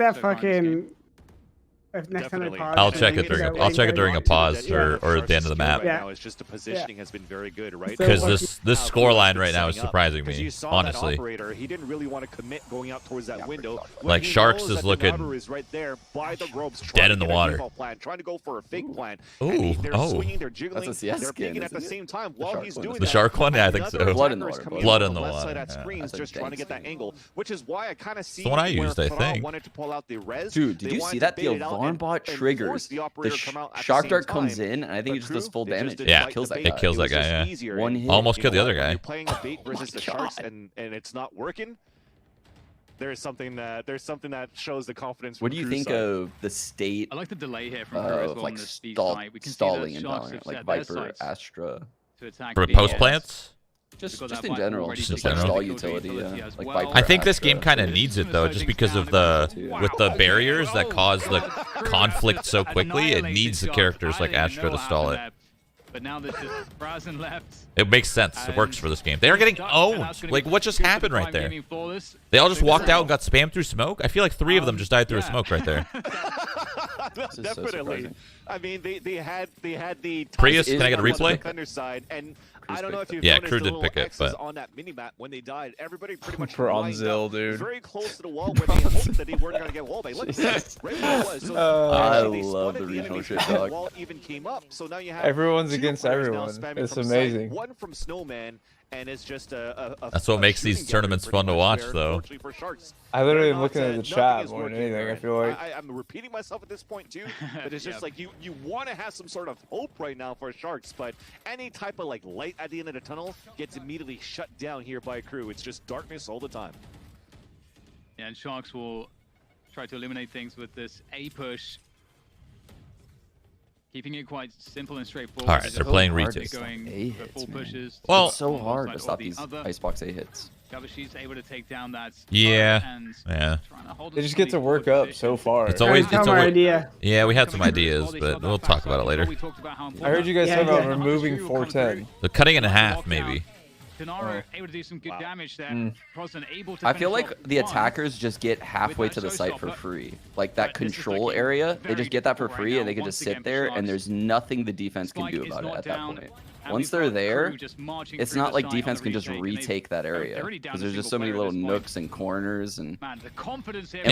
at that so far in this game. fucking. If next time I Definitely. pause, I'll then check I it can during go a, I'll way check it better. during a pause or at the end of the map. Right Yeah. now, it's just the positioning has been very good, right? So Because lucky. this score line right now is Setting up. surprising 'Cause me, you saw honestly. That operator, he didn't really want to commit going out towards that window. When Like, he Sharks knows is that the looking Naru is right there by the ropes, dead trying in to the get a water. default plan, trying to go for a fake plan. Ooh, And they're oh. swinging, they're jiggling, That's a CS they're skin, peeking at the isn't it? same time The while shark he's one, doing isn't The shark one? Yeah, I think Another so. Blood in the attacker is water, coming blood up in the the left water, side at yeah. screens, That's a just trying to get that dank angle, which is why I kind of see the one I where used, I Farah think. wanted to pull out the res. Dude, did They you wanted see to that? bait The it out alarm and bot force triggers the the operator to come out at the shark same dart comes time. in, and I think But he just crew, does full they just damage. didn't Yeah. bite Kills the that bait. guy. It kills It was that guy, just yeah. easier. One And hit. Almost you killed know the other what? When guy. you're playing a bait versus the sharks God. and it's not working, there's something that shows the confidence. What from do you Crew's think side. of the state I like the delay here from Crew as of well on like the speed stall, side. We can stalling see in that Sharks Valorant, have like set their Viper, sights Astra, to attack For B. post plants? just got just that in Viper general, already Just in just like general. stall Utility utility, yeah. as Like well. Viper. I think this Astra. game kind of needs it though, just because of the with the barriers that cause the conflict so quickly. It needs the characters like Astra to stall it. But now there's just Brazen left. It makes sense. It works for this game. They are getting owned. Like, what just happened right there? They all just walked out and got spammed through smoke. I feel like 3 of them just died through a smoke right there. This is so Definitely. surprising. I mean, they had the Prius, can I get a on the replay? defender side, and Crew's I don't know if picked you've Yeah, noticed Crew the did little pick it, X's but- on that minimap when they died, everybody pretty much Bronzil, lined up dude. very close to the wall where they hoped that they weren't going to get wallbang. Look at that, right where it was. So I actually, they love spotted the regional enemy shit, before the dog. wall even came up. So now you have Everyone's 2 against players now everyone. spamming It's from site, amazing. one from Snowman, and it's just a That's what makes these shooting tournaments gallery fun to pretty watch, much there, though. unfortunately for Sharks. I literally am Not, looking at the nothing chat is more than working anything. I there. feel like I'm repeating myself at this point too, but it's just Yeah. like you want to have some sort of hope right now for Sharks, but any type of like light at the end of the tunnel gets immediately shut down here by Crew. It's just darkness all the time. Yeah, and Sharks will try to eliminate things with this A push. Keeping it quite simple and straightforward. All right, they're So playing hard retake. to Going A for hits, full man. pushes. Well- It's so on one hard side to or stop the these other. Icebox A hits. Gavashi's able to take down that. Yeah, and yeah. trying to hold they it just from get the to work forward up so position. far. It's always- Tell my idea. Yeah, we had some Coming through as ideas, well, they but shot that we'll fast talk about it side later. before we talked about how I heard important you guys Yeah, talk about yeah. removing Another 410. They're cutting it in half, Lockdown. maybe. Kanara able to do some good damage there. Prozen able to I feel finish like off the one. attackers just get halfway to the site for free. Like that control area, they just get that for free and they can just sit there and there's nothing the defense can do about it at that point. Once they're there, it's not like defense can just retake that area because there's just so many little nooks and corners and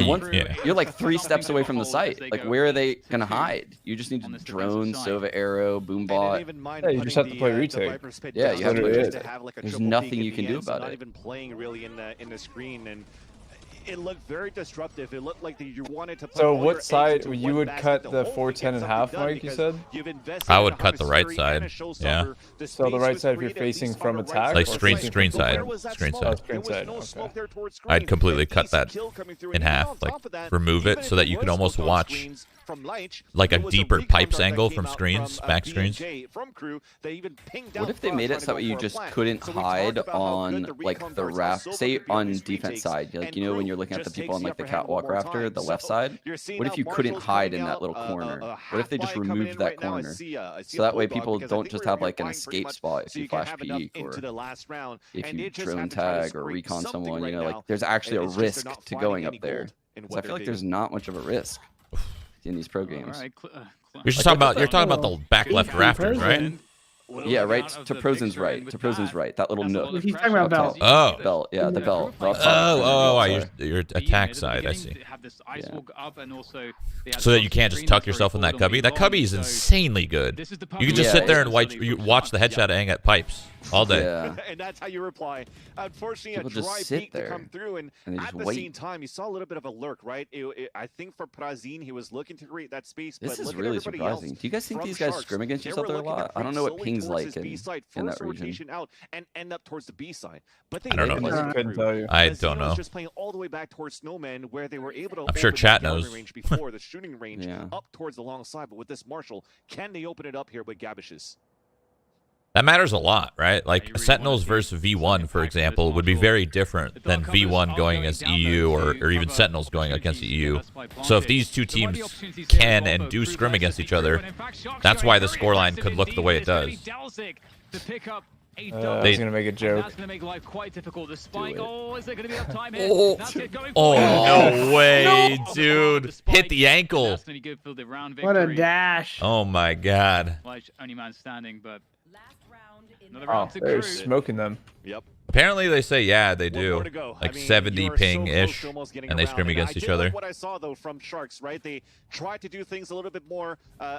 once you're like 3 steps away from the site. Like where are they gonna hide? You just need to drone, Sova arrow, boom bot. Yeah, you just have to play retake. Yeah, you have to play retake. There's nothing you can do about Not it. even playing really in the screen, and it looked very disruptive. It looked like you wanted to. Put So all your what eggs side into you one would basket cut to the hopefully 410 get and half, something done Mike, you because said? you've invested I in would a cut the right Hunter's side. and a Showstopper. Yeah. The So the space right was side if you're created, at facing least from on the attack right Like side. screen But side. where was that Screen smoke? side. Screen There was side, no okay. smoke there towards I'd screen. completely A cut decent that kill coming through, in and even half, on like, top of that, remove even it if so that it you can was almost smoke on watch screens from Leitch, like a there was deeper recon pipes dart that angle came from out screens, from, back screens. BNJ from Crew. They even pinged What out if they front made trying it to so go you for a just plant. couldn't So we talked hide about how good on the like recon the darts raft, also say could be on on these defense retakes, side, like and you know when Crew you're looking at the just people on takes like the upper hand catwalk one more rafter, time. the left So side. you're seeing What if how you couldn't Marshall's hide coming in that out, little a corner? What if they just half buy coming removed in that right now. I corner? see a So that way bulldog people because I don't think just we're have like an buying pretty escape much spot if so you you can flash have enough peek into or the last round, if and you they just drone have to try to tag or scrape recon something someone, right you know, like now. there's actually a It's just they're risk not to finding going any up there. gold in 'Cause what I feel they're like there's digging. not much of a risk in these pro games. You're just talking about the back left rafters, right? Yeah, right to Prozen's right. To Prozen's right. That little nook. He's talking about Up belt. top. Oh. Belt, yeah, the belt. The up top. Oh, Sorry. your attack side, I see. So that you can't just tuck yourself in that cubby. That cubby is insanely good. You can just Yeah, sit there yeah. and watch the headshot hang at pipes all day. Yeah. And that's how you reply. Unfortunately, People a just dry sit peak to there, come through, and and they at just the wait. same time, you saw a little bit of a lurk, right? I think for Prazin, he was looking to create that space. This but is look at really everybody surprising. else Do you guys think from these guys Sharks. scrim against They each were other a looking to lot? I don't know what creep ping's slowly like towards his B side, in force that region. rotation out and end up towards the B side. But they I don't didn't know. listen to Couldn't Crew. tell you. I As don't Zeno was know. just playing all the way back towards Snowman, where they were able to. I'm sure open chat the gallery knows. range before the shooting range Yeah. up towards the long side, but with this Marshall, can they open it up here with Gabishes? That matters a lot, right? Like Sentinels versus V1, for example, would be very different than V1 going against EU or even Sentinels going against EU. So if these two teams can and do scrim against each other, that's why the scoreline could look the way it does. To pick up I was gonna make a joke. That's gonna make life quite difficult. The spike. Oh, is there gonna be enough time here? Oh, That's it, going oh for it. no way, No! dude. Hit the ankle. That's gonna be good for the round What a victory. dash. Oh my god. Like, only man standing, but another Oh, round to they're Crew. smoking them. Yep. Apparently they say, yeah, they One do. more to go. Like I mean, 70 you are so ping-ish, close to almost getting and they around. scrim against I each did other. like what I saw though from Sharks, right? They tried to do things a little bit more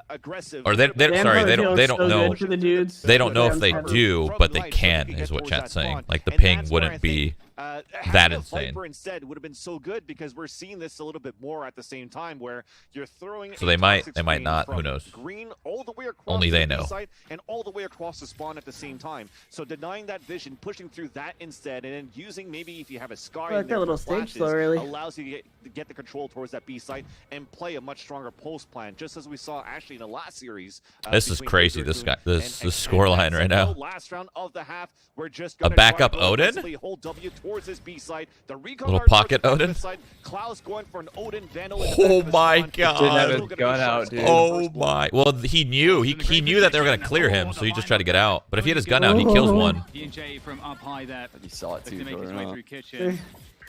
aggressive. Or they sorry, they don't so know. good for the dudes. They don't know if they From do, From but they light, so can, you is get what towards chat's that saying. spawn. Like the And ping that's where I wouldn't be think, that having a insane. Viper instead would have been so good because we're seeing this a little bit more at the same time where you're throwing. So a they might toxic not, screen who from knows? Green all the way across Only they the know. site and all the way across the spawn at the same time. So denying that vision, pushing through that instead, and then using maybe if you have a scar I like in that there little for stage flashes, flow, really. allows you to get the control towards that B site and play a much stronger post plan, just as we saw actually in the last series. This is between crazy, Baker this Goon guy- this and scoreline so right now. Last round of the half, we're just A gonna backup try to Odin? aggressively hold W towards this B site. The recon Little guard towards pocket the Odin? left side. Klaus going for an Odin Vandal. Oh my God. Didn't have his gun out, dude. Oh my. Well, he knew. He knew that they were going to clear him, so he just tried to get out. But if he had his gun out, he kills one. B&J from up high there. You saw it Looking too, to make his way Jordan. through kitchen.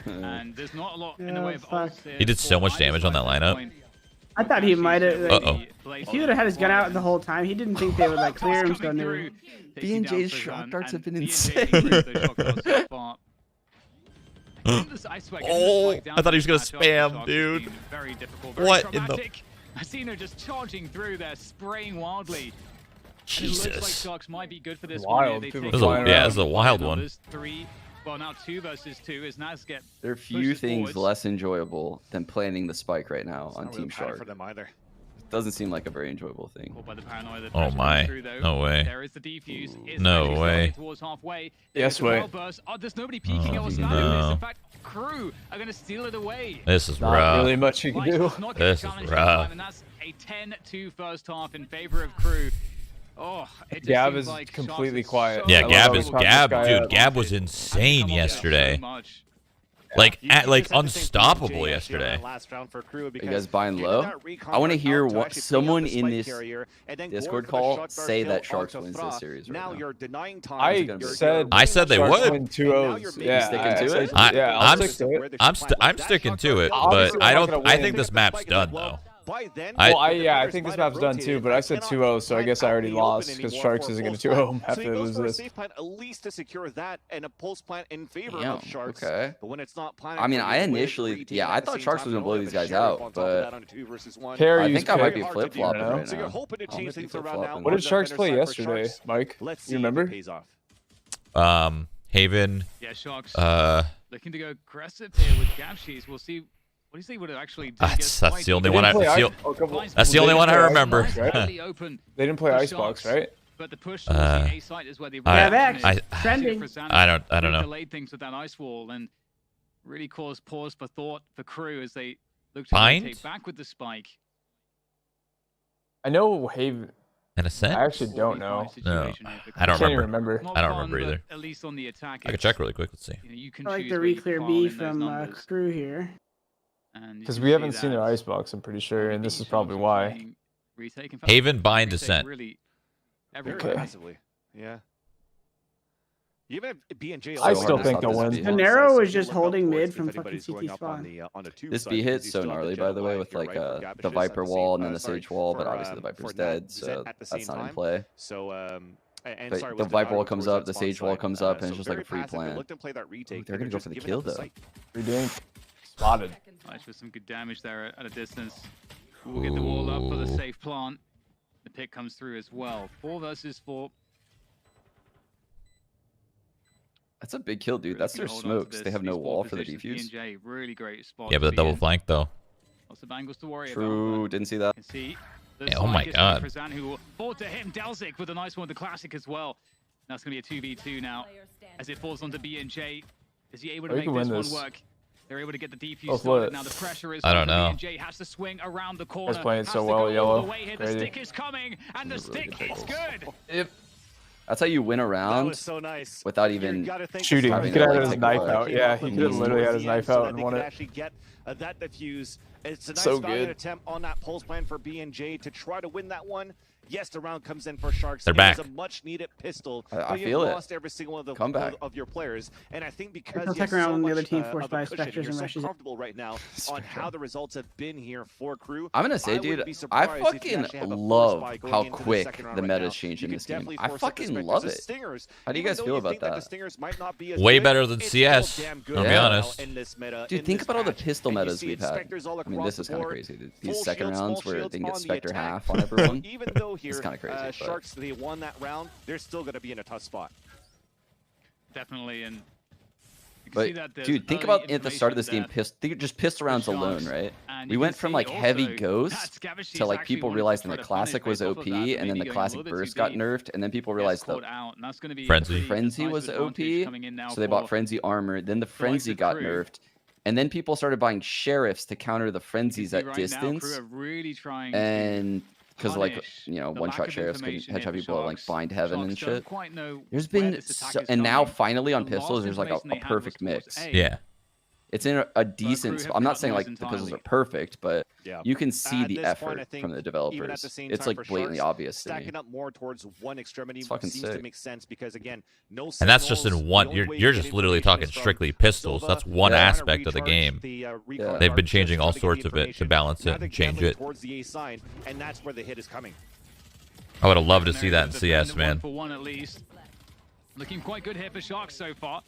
And there's not a lot in the way of fuck. ults there He did so for much either damage on side that at lineup. point. I thought he might have. Like, Uh-oh. if he would have had his gun out the whole time, he didn't think they would like clear him. So no. B&J's shock darts have been insane. Oh, I thought he was gonna spam, dude. Very difficult, What very in the- traumatic. Asino just charging through there, spraying wildly. And it looks like Jesus. Sharks might be good for this Wild. one. They People take This is a- flying yeah, around. this is a wild one. There's 3, well now 2 versus 2 as Naz get There are few pushes things forwards. less enjoyable than planning the spike right now on Not really Team planning Shark. for them either. Doesn't seem like a very enjoyable thing. Caught by the paranoia, the Oh pressure my. comes through, though. No way. There is the defuse. It's No actually way. starting towards halfway. Yes, There's a way. wild burst. Oh, there's nobody peeking. Oh, Or standing no. this. In fact, Crew are going to steal it away. This is Not rough. really much you can Light do. does not get This is challenged rough. time, and that's a 10-2 first half in favor of Crew. Oh, it just Gab seems is like completely Sharks are quiet. so Yeah, I love Gab how is we caught this Gab, guy dude. up. Gab was Having insane come off yesterday. so much. Like You at like just had the same thing unstoppable with Jay yesterday. actually on that last round for Crew You because guys buying getting low? that recon I want to guard hear out to what actually pick up someone the in spike this carrier and then Discord going for the call shot dart say kill that Sharks onto wins Thra. this series right Now now. you're denying time. I gonna be said I said they Sharks would. win 2-0s. Yeah, sticking I to said- it? Yeah, I'll I'm stick to it. I'm sticking to it, but Obviously, I we're not don't. gonna I win. think this map's done though. By then, I- Well, I think this map's done too, but I said 2-0, so I guess I already lost because Sharks isn't going to 2-0 So after he they goes lose for a this. safe plan at least to secure that and a pulse plan in favor Damn, of Sharks. okay. But when it's not planning, I mean, for I you to win initially- 3 teams yeah, I at the thought same Sharks time was gonna and blow only these have a guys sheriff out, on top of but that on a 2-versus-1. Carry I use think I might pick. be Very hard to do. flip-flopping right So you're now. hoping to I change might be things around now. flip-flopping. What did Sharks play Better side for yesterday, Sharks. Mike? Let's see You if it remember? pays off. Haven. Yeah, Sharks Uh, looking to go aggressive here with gap sheets. We'll see. What do you think would actually do? that's the only They one. didn't play That's the They only didn't one I play remember. Icebox, right? Really open, They didn't play for Icebox, Sharks. right? but the push towards the A site is where they I- Back. I- Trending. I don't know. Delayed things with that ice wall and really caused pause for thought for Crew as they look to Bind? take back with the spike. I know Haven. An ascent. I actually don't know. No, Situation here for I don't Crew. Can't even remember. remember. Not I don't fun, remember but either. At least on the attack, I could it's, check really quick. Let's see. you know, you can I like choose the where you reclear file B in those from numbers, Crew here. and you Because can we see haven't seen that their Icebox, I'm pretty sure, and this is Sharks probably are why. playing retake. In fact, Haven bind retake descent. Really Very Okay. aggressively. Yeah. Even if B&J I So still hard to think stop they'll this win. B. Panero was just holding mid from fucking anybody's going CT up spawn. on a tube This side, B because hit's you so still have gnarly, the by the Jedi way, Light, with you're like right, for Gab, the it's just at Viper the wall same- and then the sorry, Sage wall, but for, obviously the Viper's for dead, Nat so Zed at the that's same not in time. play. So, and But sorry, the with Viper wall Denial comes towards up, that the Sage spawn wall side. comes up, and So it's just like a very free passive. They plan. looked and played that retake. They're and gonna go just for the giving kill up the though. site. Redink. Spotted. Nice with some good damage there at a distance. We'll get the wall up for the Ooh. safe plant. The pick comes through as well. 4 versus 4. That's a big kill, dude. Really That's gonna their hold on to smokes. They this. have no These wall ball for the positions, defuse. B&J, really great spot. Yeah, but to the be double in. flank though. Lots of angles to worry True, about. didn't see that. You can see the Yeah, oh my side is God. Kazan, who will fall to him. Delzik with a nice one with the classic as well. That's going to be a 2v2 now as it falls onto B&J. Is he able to Oh, you make can this win one this. work? They're able to get the defuse Oh, started. lit. Now the pressure is I on don't know. B&J has to swing around the corner. playing has so to well, go all Yellow. the way here. The Crazy. stick is coming, and the Those are really stick good is pickles. good. That's how you win That around was so nice. without You even gotta think Shooting. the Having He could to, have like, had his take knife a out. flag. Yeah, he could have literally had his knife out and won it. Actually get that defuse. It's a nice So valiant good. attempt on that pulse plan for B&J to try to win that one. Yes, the round comes in for Sharks. They're back. It was a much-needed pistol. I feel it. Lost every single one of your players, and I think because They'll you have take around so the other much team of forced a by cushion, Spectres you're and so Rushes. comfortable right now on how the results have been here for Crew. I'm gonna say, dude, I fucking love how quick the meta's changed in this game. I fucking love it. How do you guys feel about that? Way better than CS, I'll be honest. Dude, think about all the pistol metas we've had. I mean, this is kind of crazy. These second rounds where they can get Spectre half on everyone. Even though here, it's kind of crazy. Sharks, they won that round, they're still going to be in a tough spot. Definitely, and dude, think about at the start of this game, just pistol rounds alone, right? We went from like heavy ghost to like people realizing the classic was OP, and then the classic burst got nerfed, and then people realized the frenzy was OP, so they bought frenzy armor. Then the frenzy got nerfed, and then people started buying sheriffs to counter the frenzies at distance, and because like one-shot sheriffs can headshot people at like bind heaven and shit. There's been and now finally on pistols there's like a perfect mix. Yeah, it's in a decent. I'm not saying like the pistols are perfect, but you can see the effort from the developers. It's like blatantly obvious to me. Stacking up more towards one extremity seems to make sense because again, and that's just in one. You're just literally talking strictly pistols. That's one aspect of the game. They've been changing all sorts of it to balance it and change it. And that's where the hit is coming. I would have loved to see that in CS, man. Looking quite good here for Sharks so far.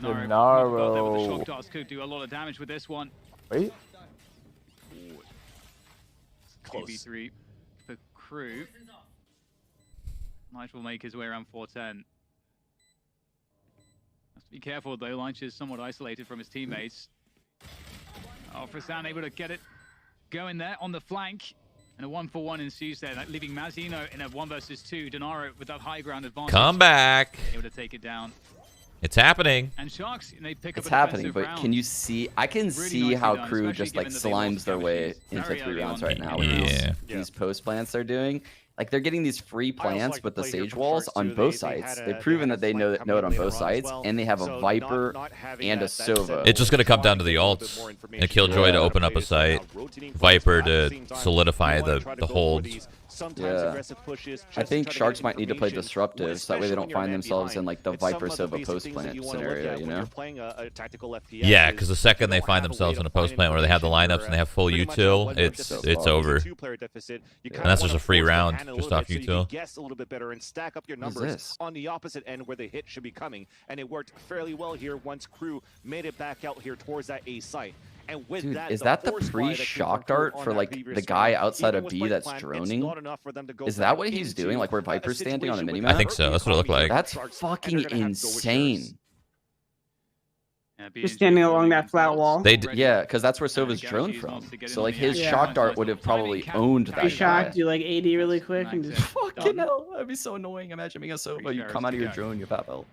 Naro. Shock darts could do a lot of damage with this one. Wait. 2v3 for Crew. Nige will make his way around 410. Has to be careful though. Nige is somewhat isolated from his teammates. Oh, Frisan able to get it going there on the flank. And a 1-for-1 ensues there, leaving Mazino in a 1 versus 2. Denaro with that high ground advantage. Come back. Able to take it down. It's happening. And Sharks, they pick up it's happening, but can you see? I can see how Crew just like slimes their way into 3 rounds right now. Yeah. These post plants they're doing. Like they're getting these free plants with the Sage Walls on both sides. They've proven that they know it on both sides, and they have a Viper and a Sova. It's just going to come down to the ults. And Killjoy to open up a site. Viper to solidify the holds. I think Sharks might need to play disruptive, so that way they don't find themselves in like the Viper Sova post plant scenario, you know? Yeah, because the second they find themselves in a post plant where they have the lineups and they have full util, it's over. And that's just a free round, just off util. Guess a little bit better and stack up your numbers on the opposite end where the hit should be coming, and it worked fairly well here once Crew made it back out here towards that A site. And with dude, that, is that the pre-shock dart for like the guy outside of B that's droning? Is that what he's doing? Like where Viper's standing on the minimap? I think so. That's what it looked like. That's fucking insane. Just standing along that flat wall. Yeah, because that's where Sova's drone from. So like his shock dart would have probably owned that guy. Shocked you like 80 really quick and just fucking hell. That'd be so annoying. Imagine being a Sova, you come out of your drone, you pop out.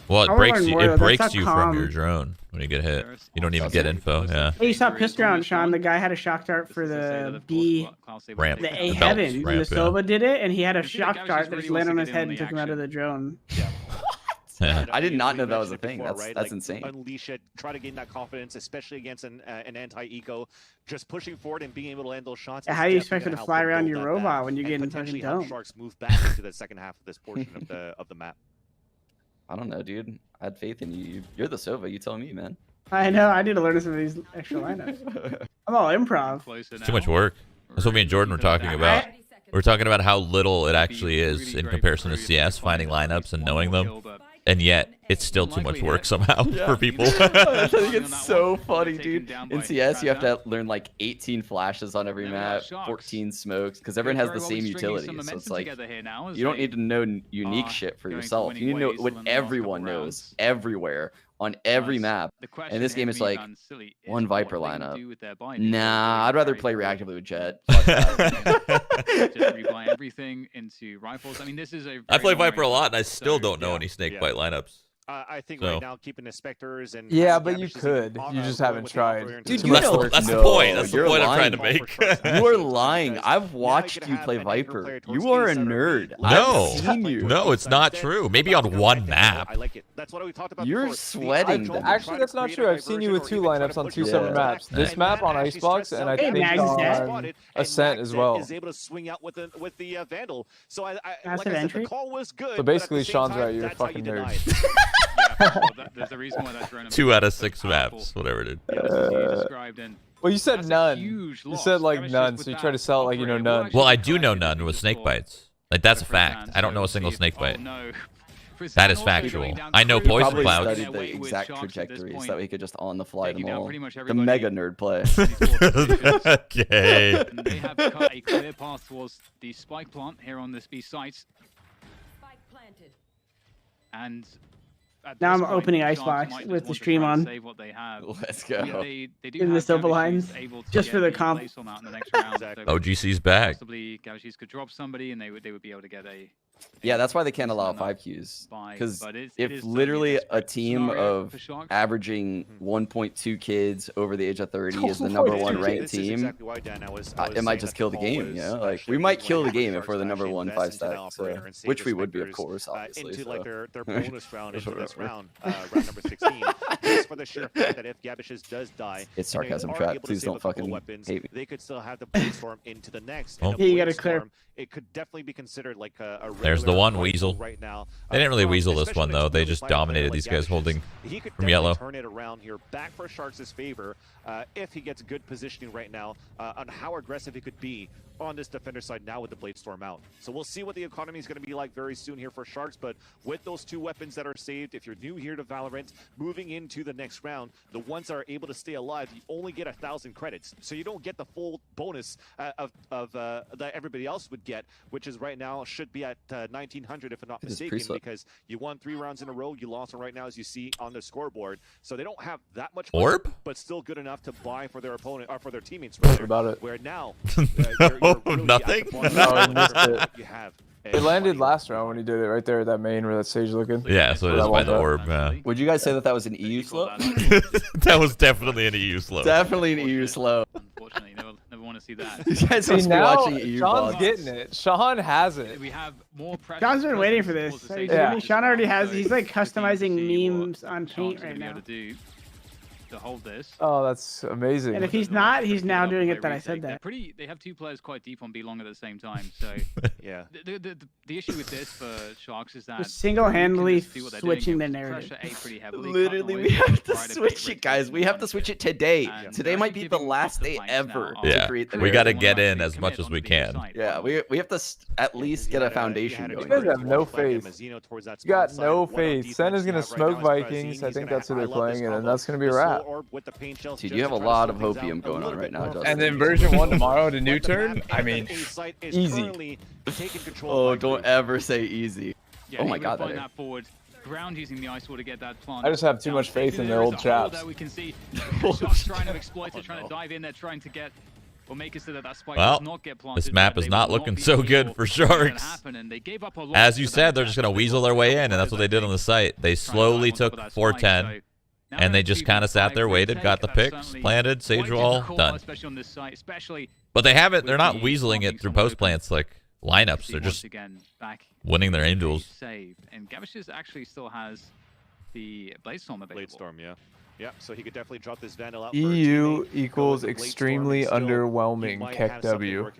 Well, it breaks you. It breaks you from your drone when you get hit. You don't even get info. Yeah. Hey, you saw pistol round, Sean. The guy had a shock dart for the B ramp. The A heaven. And the Sova did it, and he had a shock dart that just landed on his head and took him out of the drone. I did not know that was a thing. That's insane. Unleash it. Try to gain that confidence, especially against an anti-eco. Just pushing forward and being able to land those shots. How do you expect it to fly around your robot when you get in fucking dome? Sharks move back into the second half of this portion of the map. I don't know, dude. I had faith in you. You're the Sova. You tell me, man. I know. I need to learn some of these extra lineups. I'm all improv. It's too much work. That's what me and Jordan were talking about. We're talking about how little it actually is in comparison to CS, finding lineups and knowing them. And yet, it's still too much work somehow for people. I think it's so funny, dude. In CS, you have to learn like 18 flashes on every map, 14 smokes, because everyone has the same utility. So it's like, you don't need to know unique shit for yourself. You need to know what everyone knows, everywhere, on every map. And this game is like, one Viper lineup. Nah, I'd rather play reactively with Jet. Just rebuy everything into rifles. I mean, this is a. I play Viper a lot, and I still don't know any snake bite lineups. I think So. right now keeping the Spectres and Yeah, but you could. You just haven't tried. Dude, you know, that's the point. That's the you're point I'm lying. trying to make. You are lying. I've watched you play Viper. You are a nerd. No. I've seen you. No, it's not true. Maybe on one map. I like it. That's what we talked about. You're before. sweating. Actually, that's not true. I've seen you with 2 lineups on 2 separate maps. This map on Icebox, and I think on Ascent as well. Is able to swing out with the Vandal. So I That's like an I said, entry. the call was good. So but at basically, the same Sean's time, right. You're a that's how fucking you deny nerd. it. Yeah, well, there's a reason why that drone 2 out of 6 maps, whatever, dude. Well, you said That's a none. huge You loss. said like Gavish's none, with so you that try to sell it like you know operator. none. Well, I do know none with snake bites. Like, that's a fact. I don't know a single snake bite. That is factual. I know poison Probably clouds. studied the exact trajectories that we could just on the fly them all. The everybody. mega nerd play. Okay. And they have cut a clear path towards the spike plant here on this B site. And Now I'm opening Icebox with the stream on. Save what they have. Let's go. They do In the have silver Gavish lines, who's able to just get for the a comp. place on that in the next round. So OGC's back. possibly Gavish could drop somebody and they would be able to get a Yeah, that's why they can't allow 5 Qs. Because but it if is literally certainly a team scenario of for Sharks. averaging 1.2 kids over the age of 30 is the number 1 ranked This is team, exactly why, Dan, I was it might saying just that kill the call game, was you know? Like, actually we might one kill the of game Sharks if we're the number actually 1 invest 5 into the stack, so, operator and save which the we would be, of Spectres, course, obviously. into So. like their bonus round into this round, round number 16. Just for the sure fact that if Gabish's does die, It's and they sarcasm, are chat. able to Please save don't a couple fucking weapons, hate me. they could still have the Blazestorm into the next. Oh. And a Yeah, you gotta clear. Blazestorm, it could definitely be considered like a There's the regular one rifle Weasel. right now. They didn't really From- weasel this especially one, when though. it's They really just fighting a player dominated like these guys Gabish's. holding He could from definitely yellow. turn it around here, back for Sharks' favor, if he gets good positioning right now on how aggressive he could be on this defender side now with the Bladestorm out. So we'll see what the economy is going to be like very soon here for Sharks, but with those 2 weapons that are saved, if you're new here to Valorant, moving into the next round, the ones that are able to stay alive, you only get 1,000 credits. So you don't get the full bonus of that everybody else would get, which is right now should be at 1,900 if I'm not mistaken, because you won 3 rounds in a row, you lost them right now as you see on the scoreboard. So they don't have that much money, Orb? but still good enough to buy for their opponent or for their teammates. What about it? Where now Nothing? No, I missed it. You have It landed last round when he did it right there at that main where that stage looking. Yeah, so it is by the orb. Would you guys say that that was an EU slow? That was definitely an EU slow. Definitely an EU slow. Unfortunately, never want to see that. You guys See, must be now watching EU Sean's vlogs. getting it. Sean has it. We have more pressure. Sean's been waiting for this. towards the Yeah. safety Sean already has. so He's like it's keen to customizing see what memes on Sharks Paint are right gonna be now. able to do to hold this. Oh, that's amazing. And if he's not, he's now doing it that I said that. They have 2 players quite deep on B long at the same time. So yeah. the issue with this for Sharks is that Just single-handedly you can just do what they're doing switching here, the narrative. pressure A pretty heavily, cut Literally, noise, we have to try to switch break it, guys. We have to switch it today. And Today might be the giving last the day flanks ever now to Yeah, create the we got to narrative. get in as much as we can. Yeah, we have to at least get a foundation You going. guys have no faith. You got no faith. Sen is going to smoke Vikings. I think that's who they're playing, and then that's going to be a wrap. Dude, you have a lot of hopium going on right now, Justin. And then version 1 tomorrow to new turn? I mean, easy. Oh, don't ever say easy. Oh my god, that that forward. Ground using the ice wall to get that plant. I just have too much faith in their old traps. We can see Sharks trying to exploit it, trying to dive in there, trying to get or make it so that spike Well, does not get planted. this map is not looking so good for Sharks. As you said, they're just going to weasel their way in, and that's what they did on the site. They slowly took 410, and they just kind of sat there, waited, got the picks, planted, sage wall, done. But they haven't, they're not weaseling it through post plants like lineups. They're just winning their aim duels. And Gavish actually still has the Bladestorm available. Bladestorm, yeah. Yeah, so he could definitely drop this Vandal out. EU equals extremely underwhelming, Keck W.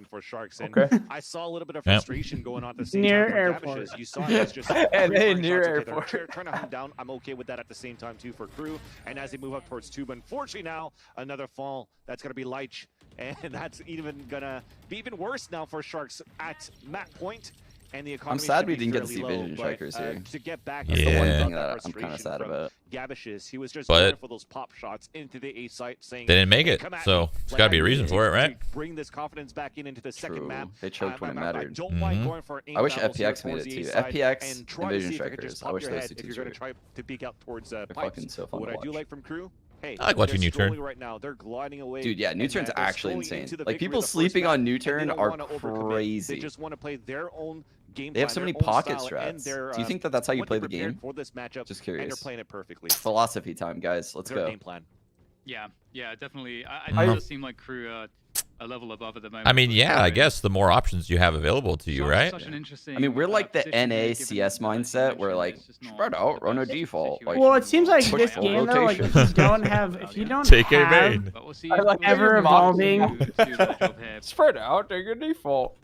Okay. I saw a little bit of frustration going on at the same near time. airport. You saw it just and near airport. Trying to hunt down. I'm okay with that at the same time too for crew. And as they move up towards 2, but unfortunately now another fall. That's gonna be Leitch, and that's even gonna be even worse now for Sharks at map point. And the economy I'm sad we didn't get to see Vision Strikers here. To get back, That's the one thing that I'm kind of sad about. Gavish's, he was just going for those pop shots into the A site, saying they didn't make it, so there's got to be a reason for it, right? Bring this confidence back into the second map. They choked when it mattered. I wish FPX made it too. FPX and Vision Strikers. I wish those two if you're going to try to peek out towards fucking so fun what to I do watch. like from crew. Hey, I like watching New Turn. right now. They're gliding away. Dude, yeah, New and, Turn's they're actually slowly insane. into the Like, victory people of the first sleeping map, on New and they Turn don't are wanna overcommit. crazy. They just want to play their own game. They have so many pocket strats. Do you think that that's how you play the game? For this matchup, Just curious. And they're playing it perfectly. Philosophy time, guys. Let's go. Game plan. Yeah, definitely. I it does seem like Crew a level above at the moment. I mean, yeah, I guess the more options you have available to you, right? Such an interesting, I mean, we're like the NA CS mindset where like spread out, run a default. Like, well, it seems like push this full game though, like if you don't have Take a have main. ever evolving Spread out, take a default.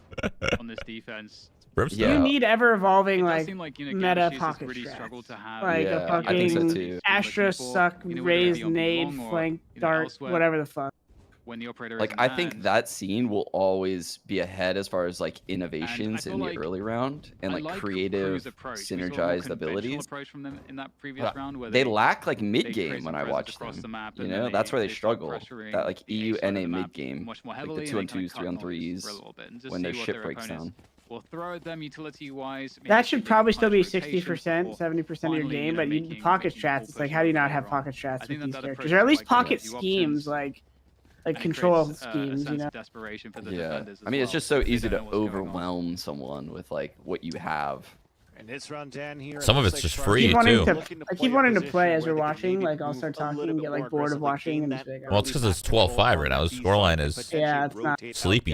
on this defense. Brimstone. you need ever evolving It does like seem like, meta Gamashis has pocket really strats. struggled to have Like Yeah, a I think so fucking too. Astra suck, whether it raise, be on nade, B1 or, flank, you know, dart, elsewhere. whatever the fuck. When the operator Like is in I think hand. that scene will always be ahead as far as like innovations feel in the like- early round and I like Crew's creative approach. We saw a more synergized conventional abilities. approach from them in that previous round where They lack like mid create game some when I presence watch across the them. map, You and know, then that's where they start struggle. pressuring That like the EU A side of NA the map mid game, much more like heavily, the and 2 on they 2s, kinda 3 on cut noise 3s for a little bit and just when see their what ship their breaks opponents down. will throw at them utility-wise. That should probably still be 60%, 70% of your game, but you pocket strats. It's like, how do you not have pocket strats with these characters, or at least pocket schemes like control schemes, you know? Desperation for the Yeah, defenders as I mean it's well, just so if they easy don't to know what's going on. overwhelm someone with like what you have. And this round 10 here. Some of it's just free, I keep wanting to play as we're watching. Like I'll start talking and get like bored of watching and just be like, Well, it's because it's 12-5 right now. The scoreline is yeah, it's not sleepy.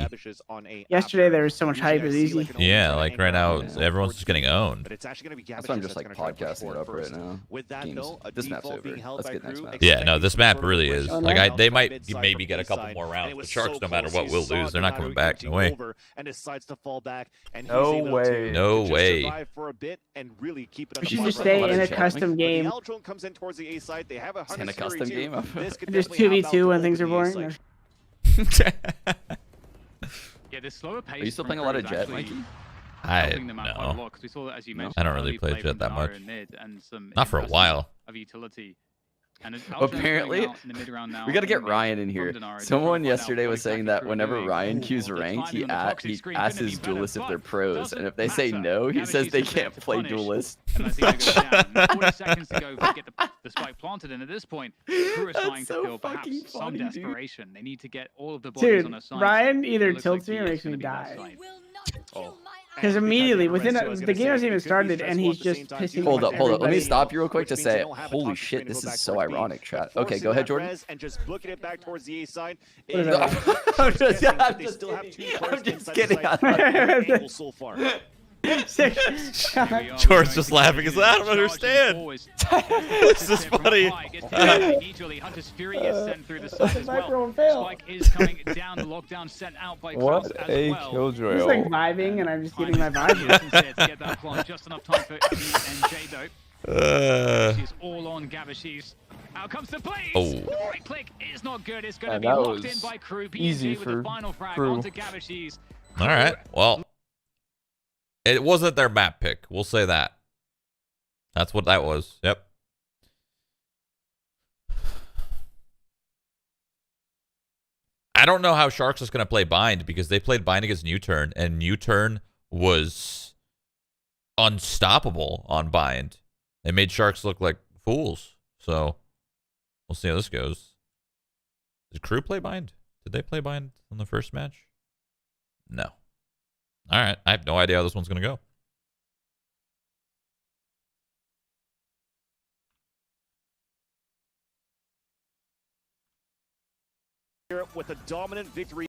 Yesterday there was so much hype. It was easy. Yeah, like right now everyone's just getting owned. But it's actually going to be That's why I'm just like podcasting it up right now. With that, Games. though, a This map's default over. being held Let's by get next Crew, map. Yeah, no, this map really is. Oh, Like nice. they might maybe get a couple more rounds. The Sharks, no matter what, will lose. They're not coming back. No way. And decides to fall back, and No he's able way. to No just way. survive for a bit and really keep it We under should control. just stay in a Chat. custom When game. the L drone comes in towards the A side, they have a In a 100 custom series game? too. This could Just definitely help 2v2 out when the things are A boring. side. Yeah, this slower pace. Are you still from playing a lot Crew of is Jet, actually Mikey? helping them out quite a no. lot, 'cause we saw that, as you mentioned, I don't really early play play Jet from that Nara much. in mid and some Not for a impressive while. of utility. And Apparently, we gotta get Ryan in here. Someone yesterday was saying that whenever Ryan queues ranked, he asks his duelists if they're pros, and if they say no, he says they can't play duelist. And I think they go down. 40 seconds to go to get the spike planted, and at this point, Crew is That's trying to so feel perhaps fucking some funny, dude. desperation. They need to get all of the bodies on Dude, their side. Ryan either It looks like tilts me or B is makes me gonna be that die. side. Because immediately within the game hasn't even started, and he's just pissing Hold off up. Let me everybody. stop you real quick to say, holy shit, this is so ironic, chat. Okay, go ahead, Jordan. And just booking it back towards the A side. What is that? I'm just They still have two I'm players just inside kidding. the side. Angle so far. George's just laughing. He's like, I don't understand. This is funny. Hunter's Fury is sent through the side as well. Spike is coming down. The lockdown sent out by Klaus What as a well. killjoy. He's like vibing, and I'm just getting my vibe. To get that plant just enough time for NJ though. She's all on Gavashi's. Out comes the blaze. Oh. Right click is not good. It's going to And be that locked in was by Crew. easy PNG with the for final frag Crew. onto Gavashi's. All right. Well, it wasn't their map pick. We'll say that. That's what that was. Yep. I don't know how Sharks is going to play Bind because they played Bind against U-Turn, and U-Turn was unstoppable on Bind. They made Sharks look like fools. So we'll see how this goes. Did Crew play Bind? Did they play Bind on the first match? No. All right. I have no idea how this one's going to go. With a dominant victory.